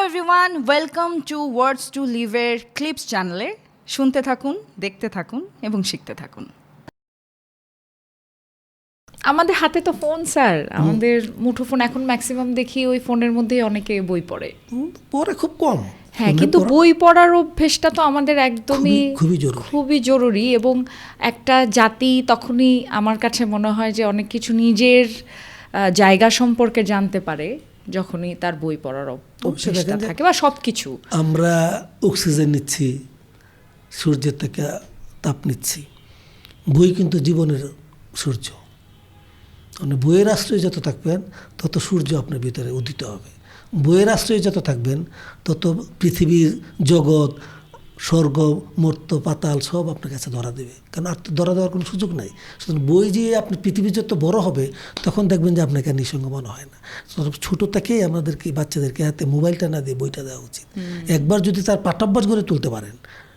Everyone, welcome to words to লিভের clips চ্যানেলে। শুনতে থাকুন, দেখতে থাকুন এবং শিখতে থাকুন। আমাদের হাতে তো ফোন স্যার, আমাদের মুঠোফোন এখন ম্যাক্সিমাম দেখি ওই ফোনের মধ্যেই অনেকে বই পড়ে। পড়ে খুব কম। হ্যাঁ, কিন্তু বই পড়ার অভ্যেসটা তো আমাদের একদমই খুবই জরুরি। এবং একটা জাতি তখনই আমার কাছে মনে হয় যে অনেক কিছু নিজের জায়গা সম্পর্কে জানতে পারে যখনই তার বই পড়ার অভ্যেসটা থাকে বা সব কিছু। আমরা অক্সিজেন নিচ্ছি, সূর্যের থেকে তাপ নিচ্ছি। বই কিন্তু জীবনের সূর্য। মানে বইয়ের আশ্রয়ে যত থাকবেন তত সূর্য আপনার ভিতরে উদিত হবে। বইয়ের আশ্রয়ে যত থাকবেন তত পৃথিবীর জগৎ, স্বর্গ, মর্ত্য, পাতাল সব আপনার কাছে ধরা দেবে, কারণ আর তো ধরা দেওয়ার কোনো সুযোগ নাই। সুতরাং বই যে আপনি পৃথিবী যত বড় হবে তখন দেখবেন যে আপনাকে নিঃসঙ্গ মনে হয় না। ছোটো থেকেই আমাদেরকে বাচ্চাদেরকে হাতে মোবাইলটা না দিয়ে বইটা দেওয়া উচিত। একবার যদি তার পাঠাভ্যাস গড়ে তুলতে পারেন,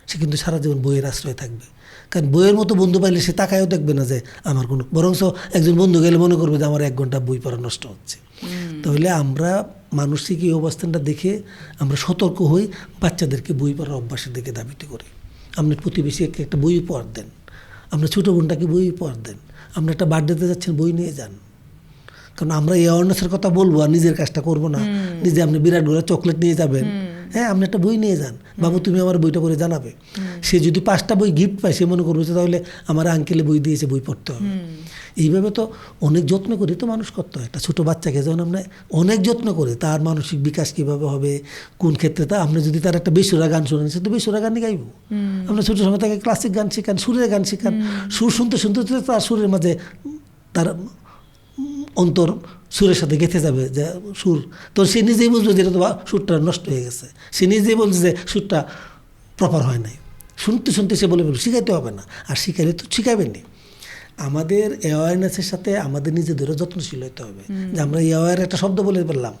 সে কিন্তু সারা জীবন বইয়ের আশ্রয়ে থাকবে। কারণ বইয়ের মতো বন্ধু পাইলে সে তাকায়ও দেখবে না যে আমার কোনো, বরং একজন বন্ধু গেলে মনে করবে যে আমার 1 ঘন্টা বই পড়া নষ্ট হচ্ছে। তাহলে আমরা মানসিক এই অবস্থানটা দেখে আমরা সতর্ক হই, বাচ্চাদেরকে বই পড়ার অভ্যাসের দিকে ধাবিত করি। আপনার প্রতিবেশীকে একটা বই উপহার দেন, আপনার ছোটো বোনটাকে বই উপহার দেন, আপনি একটা বার্থডেতে যাচ্ছেন বই নিয়ে যান। কারণ আমরা এই অ্যাওয়ারনেসের কথা বলবো আর নিজের কাজটা করবো না। নিজে আপনি বিরাট বড় চকলেট নিয়ে যাবেন, হ্যাঁ আপনি একটা বই নিয়ে যান, বাবু তুমি আমার বইটা পড়ে জানাবে। সে যদি 5টা বই গিফট পায়, সে মনে করবে তাহলে আমার আঙ্কেলে বই দিয়েছে, বই পড়তে হবে। এইভাবে তো অনেক যত্ন করে তো মানুষ করতে হয়। একটা ছোটো বাচ্চাকে যখন আমরা অনেক যত্ন করে তার মানসিক বিকাশ কীভাবে হবে, কোন ক্ষেত্রে তা আপনি যদি তার একটা বেসুরা গান শোনেন, সে তো বেসুরা গানই গাইব। আপনার ছোটো সময় তাকে ক্লাসিক গান শেখান, সুরের গান শেখান। সুর শুনতে শুনতে তার সুরের মাঝে তার অন্তর সুরের সাথে গেঁথে যাবে যে সুর, তো সে নিজেই বুঝবে যে এটা তো সুরটা নষ্ট হয়ে গেছে। সে নিজেই বলছে যে সুরটা প্রপার হয় নাই। শুনতে শুনতে সে বলে শিখাইতে হবে না, আর শিখাইলে তো শিখাবেননি। আমাদের অ্যাওয়ারনেসের সাথে আমাদের নিজেদেরও যত্নশীল হতে হবে যে আমরা অ্যাওয়ার একটা শব্দ বলে বললাম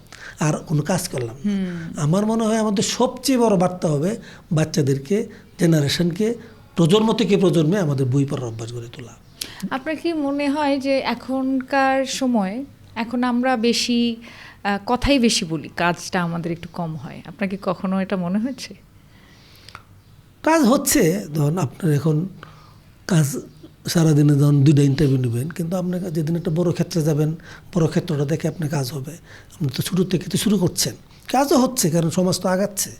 আর কোনো কাজ করলাম। আমার মনে হয় আমাদের সবচেয়ে বড় বার্তা হবে বাচ্চাদেরকে, জেনারেশনকে, প্রজন্ম থেকে প্রজন্মে আমাদের বই পড়ার অভ্যাস গড়ে তোলা। আপনার কি মনে হয় যে এখনকার সময় এখন আমরা বেশি কথাই বেশি বলি, কাজটা আমাদের একটু কম হয়? আপনার কি কখনো এটা মনে হয়েছে? কাজ হচ্ছে, ধরুন আপনার এখন কাজ সারাদিনে ধরুন 2টা ইন্টারভিউ নেবেন, কিন্তু আপনাকে যেদিন একটা বড় ক্ষেত্রে যাবেন, বড় ক্ষেত্রটা দেখে আপনার কাজ হবে। আপনি তো শুরু থেকে তো শুরু করছেন, কাজও হচ্ছে, কারণ সমাজ তো আগাচ্ছে,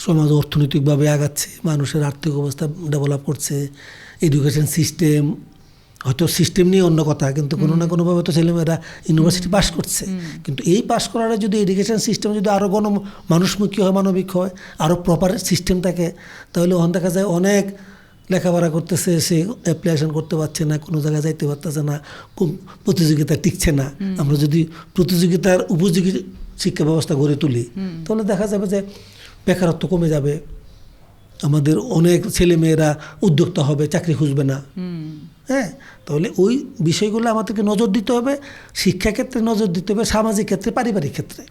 সমাজ অর্থনৈতিকভাবে আগাচ্ছে, মানুষের আর্থিক অবস্থা ডেভেলপ করছে, এডুকেশন সিস্টেম, হয়তো সিস্টেম নিয়ে অন্য কথা, কিন্তু কোনো না কোনোভাবে তো ছেলেমেয়েরা ইউনিভার্সিটি পাস করছে। কিন্তু এই পাস করাটা যদি এডুকেশন সিস্টেম যদি আরও মানুষমুখী হয়, মানবিক হয়, আরও প্রপার সিস্টেম থাকে, তাহলে ওখান দেখা যায় অনেক লেখাপড়া করতেছে, সে অ্যাপ্লিকেশন করতে পারছে না, কোনো জায়গায় যাইতে পারতেছে না, প্রতিযোগিতা টিকছে না। আমরা যদি প্রতিযোগিতার উপযোগী শিক্ষা ব্যবস্থা গড়ে তুলি, তাহলে দেখা যাবে যে বেকারত্ব কমে যাবে, আমাদের অনেক ছেলেমেয়েরা উদ্যোক্তা হবে, চাকরি খুঁজবে না। হ্যাঁ, তাহলে ওই বিষয়গুলো আমাদেরকে নজর দিতে হবে, শিক্ষাক্ষেত্রে নজর দিতে হবে, সামাজিক ক্ষেত্রে, পারিবারিক ক্ষেত্রে।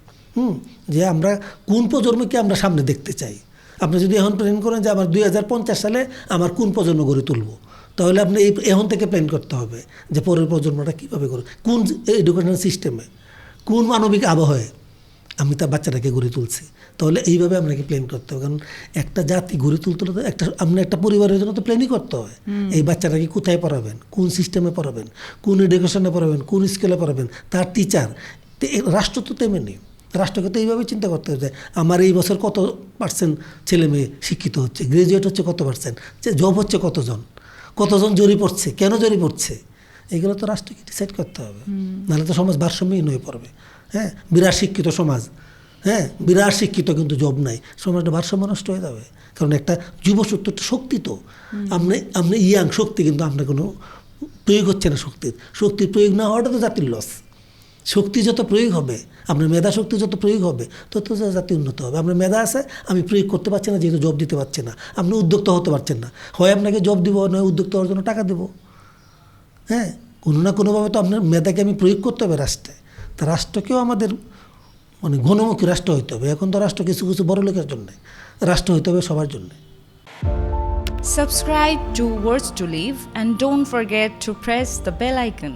যে আমরা কোন প্রজন্মকে আমরা সামনে দেখতে চাই। আপনি যদি এখন প্ল্যান করেন যে আমার 2050 সালে আমার কোন প্রজন্ম গড়ে তুলব, তাহলে আপনি এখন থেকে প্ল্যান করতে হবে যে পরের প্রজন্মটা কীভাবে করে, কোন এডুকেশন সিস্টেমে, কোন মানবিক আবহাওয়ায় আমি তার বাচ্চাটাকে গড়ে তুলছি। তাহলে এইভাবে আপনাকে প্ল্যান করতে হবে, কারণ একটা জাতি গড়ে তুলতে হলে আপনি একটা পরিবারের জন্য তো প্ল্যানই করতে হয়। এই বাচ্চাটাকে কোথায় পড়াবেন, কোন সিস্টেমে পড়াবেন, কোন এডুকেশনে পড়াবেন, কোন স্কুলে পড়াবেন, তার টিচার। রাষ্ট্র তো তেমনি, রাষ্ট্রকে তো এইভাবে চিন্তা করতে হবে যে আমার এই বছর কত পার্সেন্ট ছেলে মেয়ে শিক্ষিত হচ্ছে, গ্রাজুয়েট হচ্ছে কত পার্সেন্ট, যে জব হচ্ছে কতজন জড়ি পড়ছে, কেন জড়ি পড়ছে, এগুলো তো রাষ্ট্রকে ডিসাইড করতে হবে। নাহলে তো সমাজ ভারসাম্যহীন হয়ে পড়বে। হ্যাঁ, বিরাট শিক্ষিত সমাজ, হ্যাঁ বিরাট শিক্ষিত কিন্তু জব নাই, সমাজটা ভারসাম্য নষ্ট হয়ে যাবে। কারণ একটা যুবশক্তি একটা শক্তি, তো আপনি ইয়াং শক্তি, কিন্তু আপনার কোনো প্রয়োগ হচ্ছে না শক্তির প্রয়োগ না হওয়াটা তো জাতির লস। শক্তি যত প্রয়োগ হবে, আপনার মেধা শক্তি যত প্রয়োগ হবে, তত জাতি উন্নত হবে। আপনার মেধা আছে, আমি প্রয়োগ করতে পারছি না যেহেতু জব দিতে পারছি না, আপনি উদ্যোক্তা হতে পারছেন না, হয় আপনাকে জব দিব, নয় উদ্যোক্তা হওয়ার জন্য টাকা দেবো। হ্যাঁ, কোনো না কোনোভাবে তো আপনার মেধাকে আমি প্রয়োগ করতে হবে রাষ্ট্রে। তা রাষ্ট্রকেও আমাদের মানে গণমুখী রাষ্ট্র হইতে হবে। এখন তো রাষ্ট্র কিছু কিছু বড় লোকের জন্য, রাষ্ট্র হইতে হবে সবার জন্য। Subscribe to Words to Live and don't forget to press the bell icon.